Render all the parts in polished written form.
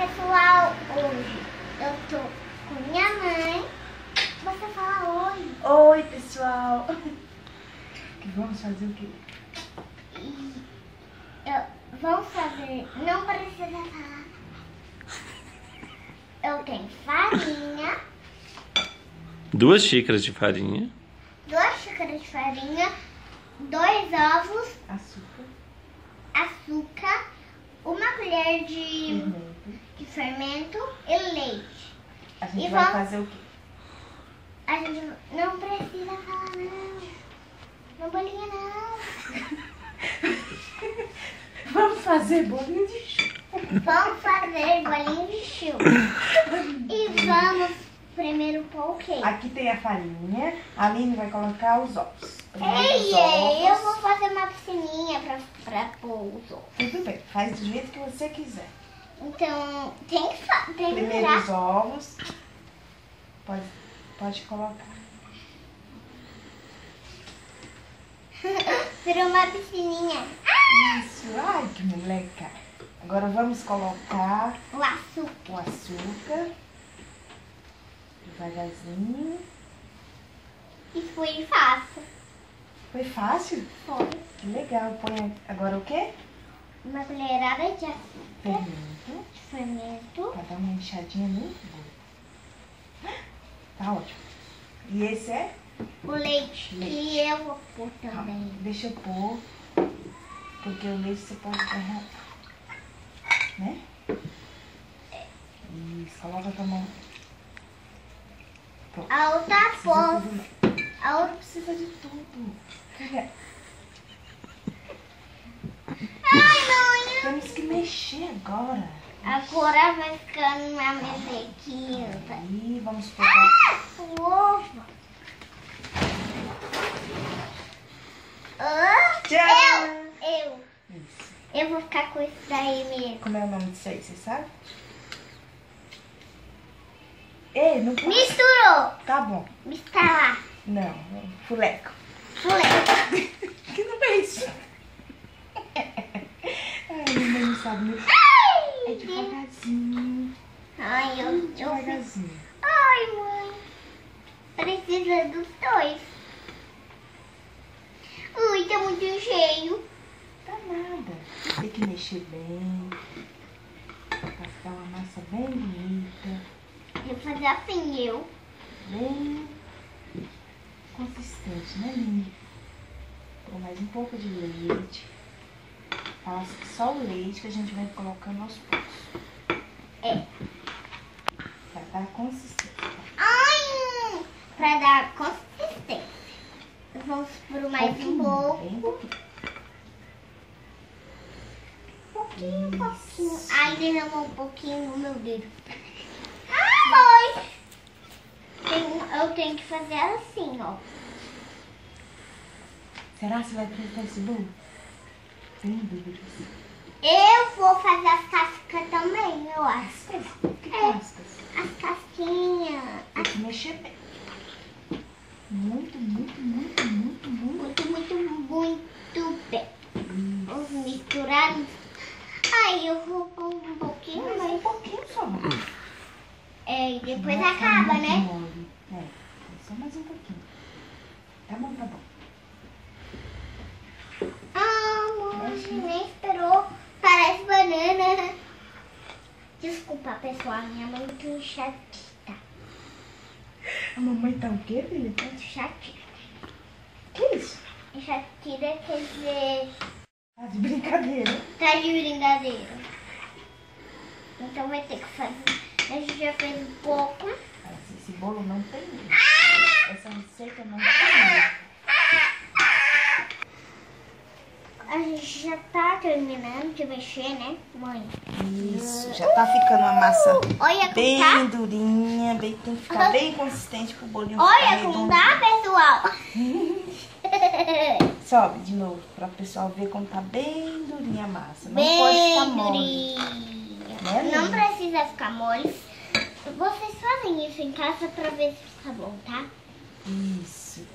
pessoal, hoje eu tô com minha mãe. Você fala oi. Oi, pessoal. Vamos fazer o quê? Vamos fazer, não precisa falar. Eu tenho farinha. 2 xícaras de farinha. 2 xícaras de farinha. 2 ovos. Açúcar. 1 colher de fermento e leite. A gente vai fazer o quê? A gente não precisa falar não. Não bolinha não. Vamos fazer bolinho de chuva. Vamos fazer bolinho de chuva. E vamos primeiro pôr o quê? Aqui tem a farinha. A Aline vai colocar os ovos. Ei, eu vou fazer uma piscininha pra pôr os ovos. Tudo bem, faz do jeito que você quiser. Então, tem que Primeiro virar. os ovos. Pode colocar. Virou uma piscininha. Isso, ai que moleca. Agora vamos colocar O açúcar. o açúcar. Devagarzinho. E foi fácil. Foi fácil? Foi. Que legal. Põe agora o quê? Uma colherada de açúcar. Fermento. Fermento. Pra dar uma inchadinha muito boa. Tá ótimo. E esse é? O leite. E eu vou pôr também. Deixa eu pôr. Porque o leite você pode derramar. Né? Isso, coloca com a mão. Pronto. A outra Precisa pôr. tudo. A outra. Precisa de tudo. Cadê? Ai, mãe. Temos que mexer agora. Agora vai ficando uma melequinha. Aí, vamos pegar. O ovo. Tchau! Isso. Eu vou ficar com isso daí mesmo. Como é o nome disso aí, você sabe? Ei, não pode. Misturou. Tá bom. Misturar. Não, fuleco. Falei. Que não é isso? Ai, mamãe não sabe nem. É devagarzinho. Ai, eu. Devagarzinho. Ai, mãe. Precisa dos dois. Ui, tá muito cheio. Tá nada. Tem que mexer bem. Pra ficar uma massa bem bonita. Vou fazer assim, eu. Bem consistente, né, Lini? Pôr mais um pouco de leite. Faço só o leite que a gente vai colocando aos poucos. É. Pra dar consistência. Ai, pra dar consistência. Vamos por mais um pouco. Bem pouquinho. Pouquinho. Ai, derramou um pouquinho no meu dedo. Ai, mãe. Eu tenho que fazer assim, ó. Será que você vai prestar esse bolo? Sem dúvidas. Eu vou fazer as cascas também, eu acho. Que cascas? As casquinhas. Tem que mexer bem. Muito, muito, muito, muito, muito. Muito bem. Vamos misturar. Ai, eu vou pôr um pouquinho Mais mais. um pouquinho só. É, e depois Não vai ficar acaba, muito né? mole. É, só mais um pouquinho. Tá bom, tá bom. Ah, mãe, nem esperou. Parece banana. Desculpa, pessoal, minha mãe tá muito chatita. A mamãe tá o quê, filha? Muito chatita. Que isso? Chatita quer dizer Tá de brincadeira. tá de brincadeira. Então vai ter que fazer. A gente já fez um pouco. Mas esse bolo não tem erro. Essa receita não tem erro. A gente já tá terminando de mexer, né, mãe? Isso, já tá ficando uma massa Olha como bem tá. durinha, tem que ficar bem consistente pro bolinho Olha ficar como redondo. tá, pessoal. Sobe de novo, pra o pessoal ver como tá bem durinha a massa. Não Bem pode ficar mole. durinha. Né, Não Lina? precisa ficar mole. Vocês fazem isso em casa pra ver se fica bom, tá? Isso.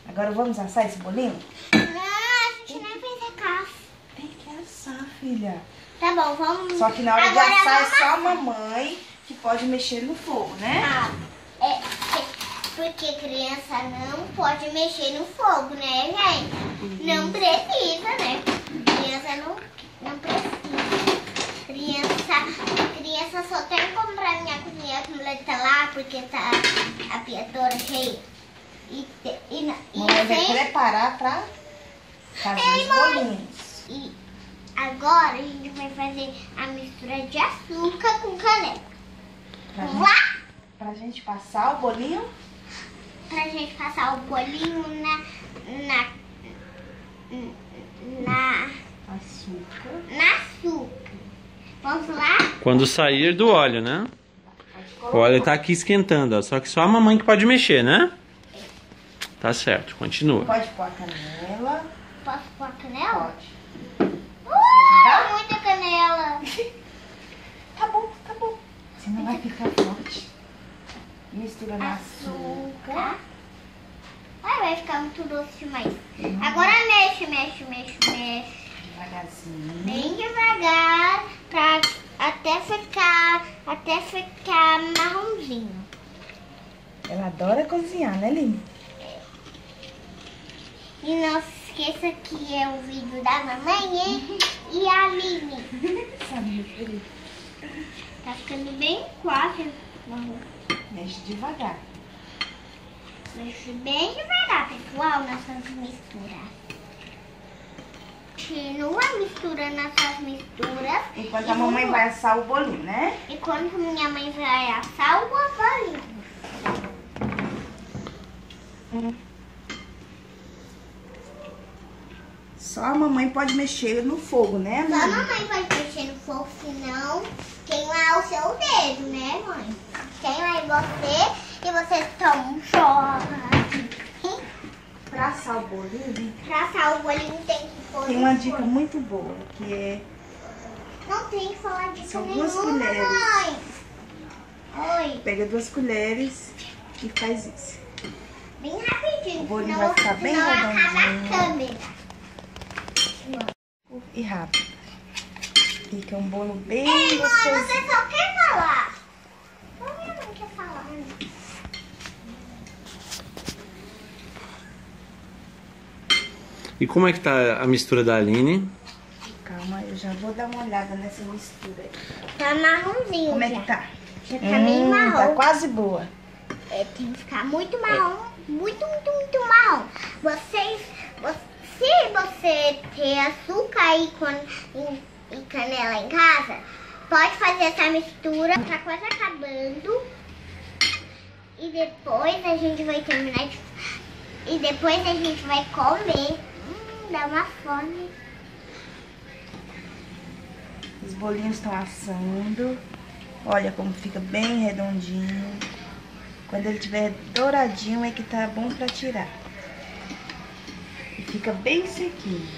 Agora vamos assar esse bolinho? Não, a gente nem fez a casa. Tem que assar, filha. Tá bom, vamos... Só que na hora de Agora assar é vamos só a mamãe que pode mexer no fogo, né? Porque criança não pode mexer no fogo, né, gente? Não precisa, né? Criança não precisa. Criança só tem que comprar minha cozinha que tá lá porque tá a pia toda cheia. Mamãe vai preparar pra fazer os bolinhos. E agora a gente vai fazer a mistura de açúcar com canela. Vamos lá? Pra gente passar o bolinho? Pra gente passar o bolinho na açúcar. Vamos lá? Quando sair do óleo, né? O óleo tá aqui esquentando, ó. Só que só a mamãe que pode mexer, né? Tá certo, continua. Pode pôr a canela. Posso pôr a canela? Pode. Muita canela. Tá bom. Senão vai ficar forte. Mistura no açúcar. Vai ficar muito doce demais. Agora mexe. Devagarzinho. Bem devagar até ficar marronzinho. Ela adora cozinhar, né, Lini? E não se esqueça que é o vídeo da mamãe e a Aline. Sabe, Tá ficando bem quase marrom. mexe devagar. Mexe bem devagar, pessoal, nessas misturas. Continua misturando essas misturas. Enquanto a mamãe vai assar o bolinho, né? Enquanto minha mãe vai assar o bolinho. Só a mamãe pode mexer no fogo, né, Só a mãe? mamãe pode mexer no fogo, senão queima o seu dedo, né, mãe? Queima você e você toma um choque. Pra assar o bolinho, Pra assar o bolinho tem que pôr tem uma dica muito boa, que é... Não tem que falar disso São nenhuma, 2 colheres. mãe. Oi. Pega 2 colheres e faz isso. Bem rapidinho. O bolinho senão- vai ficar bem senão acaba a redondinho. câmera. E rápido. Fica um bolo bem Ei, mãe, gostoso. você só quer falar. Só minha mãe quer falar. E como é que tá a mistura da Aline? Calma, eu já vou dar uma olhada nessa mistura aí. Tá marronzinho. Como é já. que tá? Já tá meio marrom. Tá quase boa. Tem que ficar muito marrom. Muito marrom. Se você ter açúcar aí e canela em casa, pode fazer essa mistura. Tá quase acabando. E depois a gente vai terminar de... E depois a gente vai comer. Dá uma fome. Os bolinhos estão assando. Olha como fica bem redondinho. Quando ele tiver douradinho é que tá bom pra tirar. E fica bem sequinho.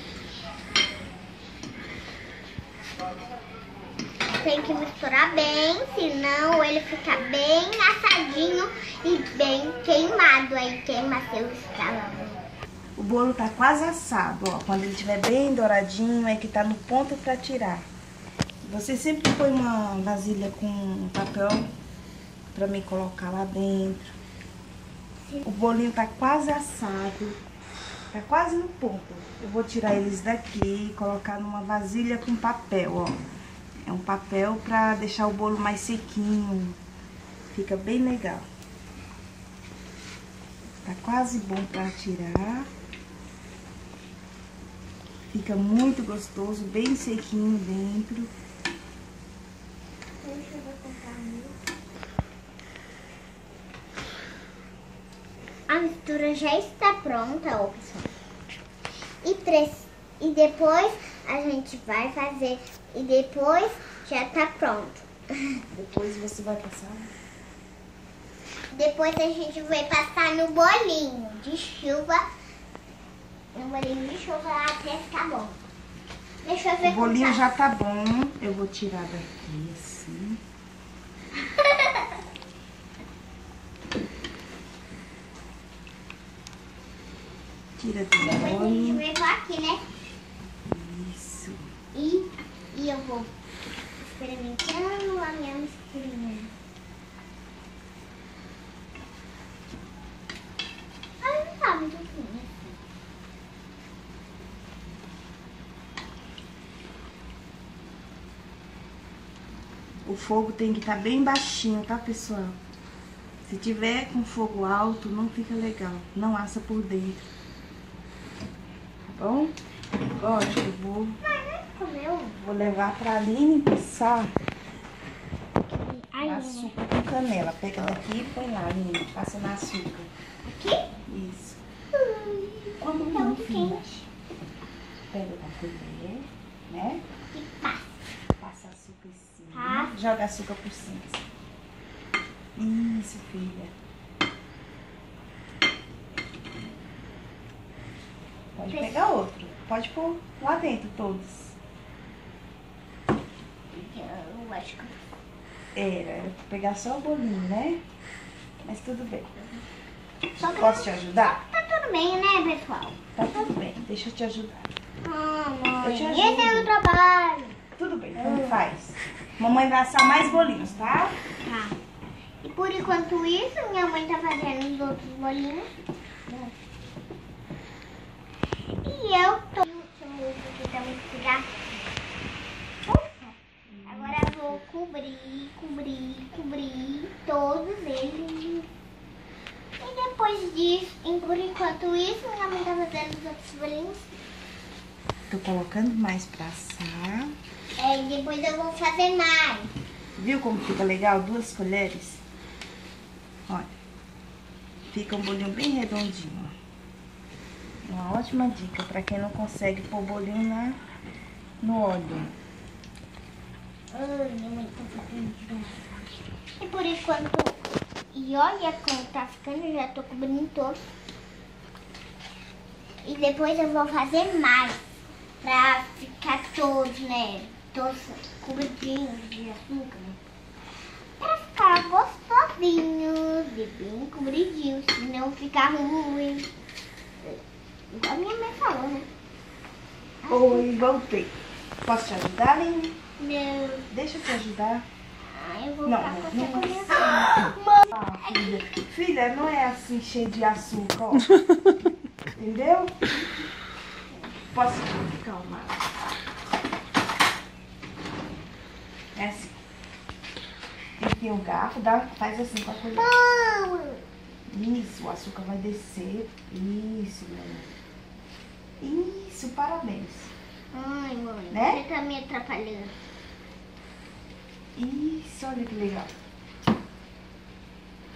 Tem que misturar bem, senão ele fica bem assadinho e bem queimado. Aí queima seu escalão. O bolo tá quase assado, ó. Quando ele estiver bem douradinho é que tá no ponto pra tirar. Você sempre põe uma vasilha com papel pra me colocar lá dentro. O bolinho tá quase assado. Tá quase no ponto. Eu vou tirar eles daqui e colocar numa vasilha com papel, ó. É um papel pra deixar o bolo mais sequinho. Fica bem legal. Tá quase bom pra tirar. Fica muito gostoso, bem sequinho dentro. Deixa eu ver comprar muito. A mistura já está pronta, ó, pessoal. E depois a gente vai fazer. E depois já tá pronto. Depois você vai passar. Depois a gente vai passar no bolinho de chuva. No bolinho de chuva até ficar bom. Deixa eu ver O bolinho como já tá bom. Eu vou tirar daqui assim. Tira do Depois a gente bolinho. vai pôr aqui, né? Isso. E eu vou experimentando a minha misturinha. Ai, não tá muito ruim assim. O fogo tem que estar bem baixinho, tá, pessoal? Se tiver com fogo alto, não fica legal. Não assa por dentro. Tá bom? Agora eu vou levar pra Aline passar açúcar com canela. Pega daqui e põe lá, Aline. Passa no açúcar. Aqui? Isso. Quando não, filha. Pega da colher, né? E passa. Passa açúcar em cima. Joga açúcar por cima. Isso, filha. Pode pegar outro. Pode pôr lá dentro todos. Eu acho que... Era pra pegar só o bolinho, né? Mas tudo bem. Só que Posso te ajudar? tá tudo bem, né, pessoal? Tá tudo bem. Deixa eu te ajudar. Mãe, Eu te esse ajudo. é o trabalho. Tudo bem, então faz. Mamãe vai assar mais bolinhos, tá? Tá. E por enquanto isso, minha mãe tá fazendo os outros bolinhos. E eu tô... Agora eu vou cobrir todos eles. E depois disso, e por enquanto isso, minha mãe tá fazendo os outros bolinhos. Tô colocando mais pra assar. E depois eu vou fazer mais. Viu como fica legal? 2 colheres. Olha. Fica um bolinho bem redondinho. Uma ótima dica pra quem não consegue pôr bolinho no óleo. Ai, minha mãe tá fazendo devagar. E por enquanto... E olha como tá ficando, eu já tô cobrindo todos. E depois eu vou fazer mais. Pra ficar todos, né? Todos cobridinhos de açúcar, né? Pra ficar gostosinhos e bem cobridinhos, senão ficar ruim. Igual a minha mãe falou, né? Oi, voltei. Posso te ajudar, Aline? Não. Deixa eu te ajudar. Eu vou Não, ficar com não essa coisa. Ah, filha. Filha, não é assim cheio de açúcar, ó. Entendeu? Posso calma. É assim. Enfia um garfo, faz assim com a colher. Isso, o açúcar vai descer. Isso, meu amor. Isso, parabéns. Ai, mãe, Né? você tá me atrapalhando. Isso, olha que legal.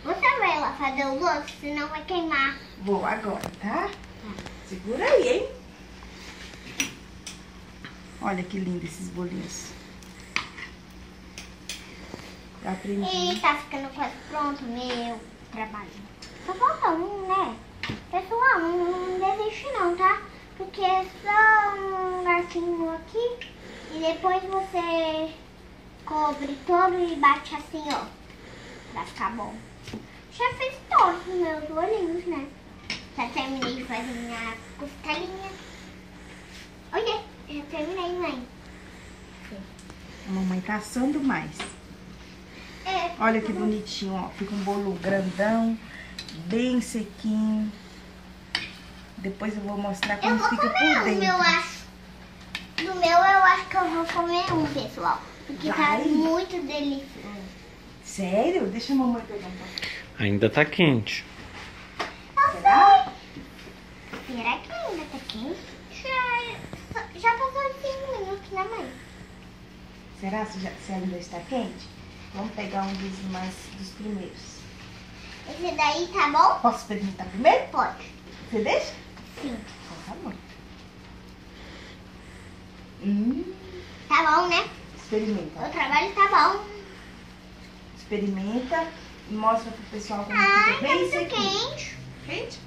Você vai lá fazer o doce, senão vai queimar. Vou agora, tá? Segura aí, hein? Olha que lindo esses bolinhos. Eu aprendi. E tá ficando quase pronto meu trabalho. Só falta um, né? Pessoal, não desiste não, tá? Porque é só um garfinho aqui e depois você cobre todo e bate assim, ó. Vai ficar bom. Já fiz todos os meus bolinhos, né? Já terminei de fazer minha costelinha. Olha, já terminei, mãe. A mamãe tá assando mais. Olha que bonitinho, ó. Fica um bolo grandão, bem sequinho. Depois eu vou mostrar como fica por dentro. Eu acho. Do meu eu acho que eu vou comer um, pessoal. Porque Vai. tá muito delicioso. Sério? Deixa a mamãe pegar um pouco. Ainda tá quente. Será? Será que ainda tá quente? Já passou de 5 minutos, né, mãe? Será se ainda está quente? Vamos pegar um dos primeiros. Esse daí tá bom? Posso experimentar primeiro? Pode. Você deixa? Sim. Então tá bom. Tá bom, né? Experimenta. O trabalho tá bom. Experimenta e mostra pro pessoal como Ai, fica tá bem muito sequinho. quente. Quente?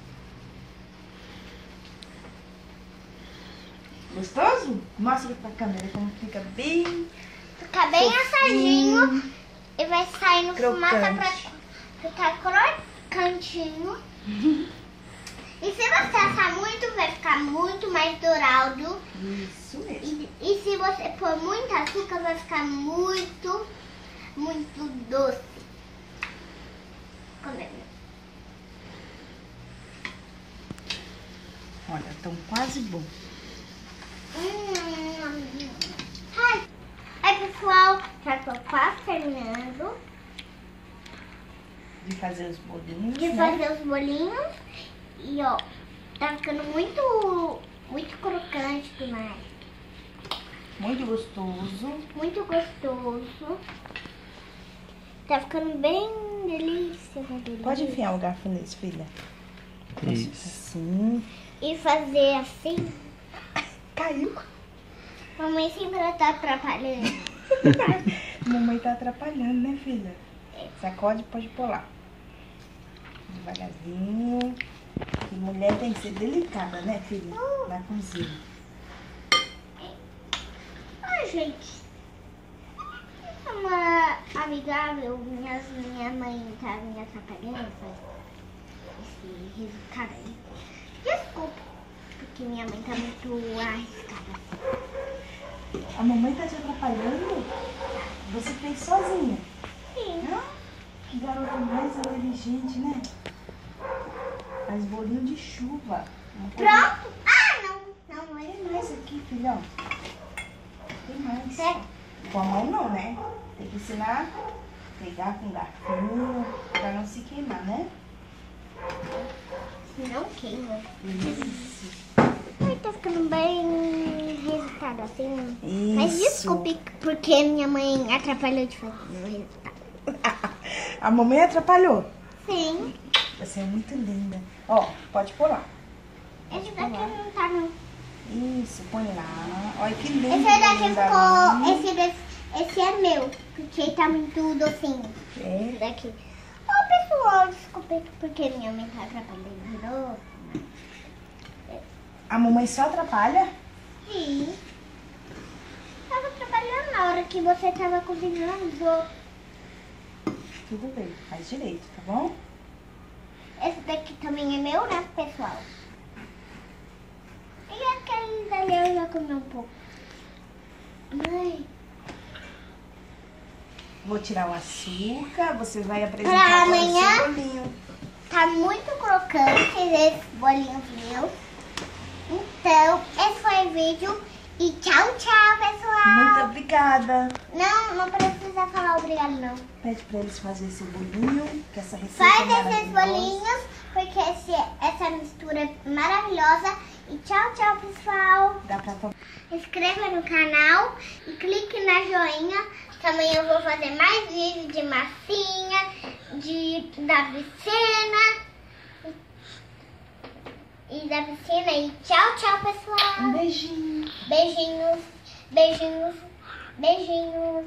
Gostoso? Mostra pra câmera como fica bem... Fica bem fofinho. assadinho. E vai saindo fumaça pra Crocante. ficar crocantinho. E se você assar muito, vai ficar muito mais dourado. Isso mesmo. E se você pôr muito açúcar, vai ficar muito, muito doce. Comendo. Olha, estão quase bom. Ai. Aí, pessoal, já tô quase terminando De fazer os bolinhos, de fazer os bolinhos. E, ó, tá ficando muito, muito crocante demais. Muito gostoso. Muito gostoso. Tá ficando bem delícia. Pode enfiar o garfo nesse, filha. Isso. Assim. E fazer assim. Caiu. Mamãe sempre tá atrapalhando. Mamãe tá atrapalhando, né, filha? Sacode, pode pular. Devagarzinho. Que mulher tem que ser delicada, né, filha? Na cozinha. Ai, gente. É uma amigável. Minha mãe tá me atrapalhando. Esse resultado aí. Desculpa. Porque minha mãe tá muito arriscada. A mamãe tá te atrapalhando? Você fez sozinha? Sim. Ah, que garota mais inteligente, né? Faz bolinho de chuva. Pronto? Ah, não. Não, não é Tem mais aqui, filhão. Tem mais. É. Com a mão não, né? Tem que ensinar a pegar com garfinho pra não se queimar, né? Não queima. Isso. Ai, tá ficando bem resultado assim. Mas Isso. desculpe, porque minha mãe atrapalhou de fazer o resultado. A mamãe atrapalhou. Sim. Você é muito linda. Ó, pode pôr lá. Esse daqui não tá, não. Isso, põe lá. Olha que lindo. Esse daqui linda. ficou... Esse é meu, porque tá muito docinho. É. Esse daqui. Ô, pessoal, desculpe, porque minha mãe tá atrapalhando de novo. A mamãe só atrapalha? Sim. Tava trabalhando na hora que você tava cozinhando. Tudo bem, faz direito, tá bom? Esse daqui também é meu, né, pessoal? E aquele dali eu já comi um pouco. Ai. Vou tirar o açúcar, você vai Pra apresentar agora o amanhã? seu bolinho. Tá muito crocante esses bolinhos meus. Então, esse foi o vídeo. E tchau, tchau, pessoal. Muito obrigada. Não precisa falar obrigado, não. Pede pra eles fazerem esse bolinho, que essa receita Faz é esses maravilhosa. bolinhos, porque essa mistura é maravilhosa. E tchau, tchau, pessoal. Dá pra tomar. Inscreva no canal e clique na joinha. Também eu vou fazer mais vídeos de massinha, da piscina. E da piscina. E tchau, tchau, pessoal. Um beijinho. Beijinhos, beijinhos, beijinhos.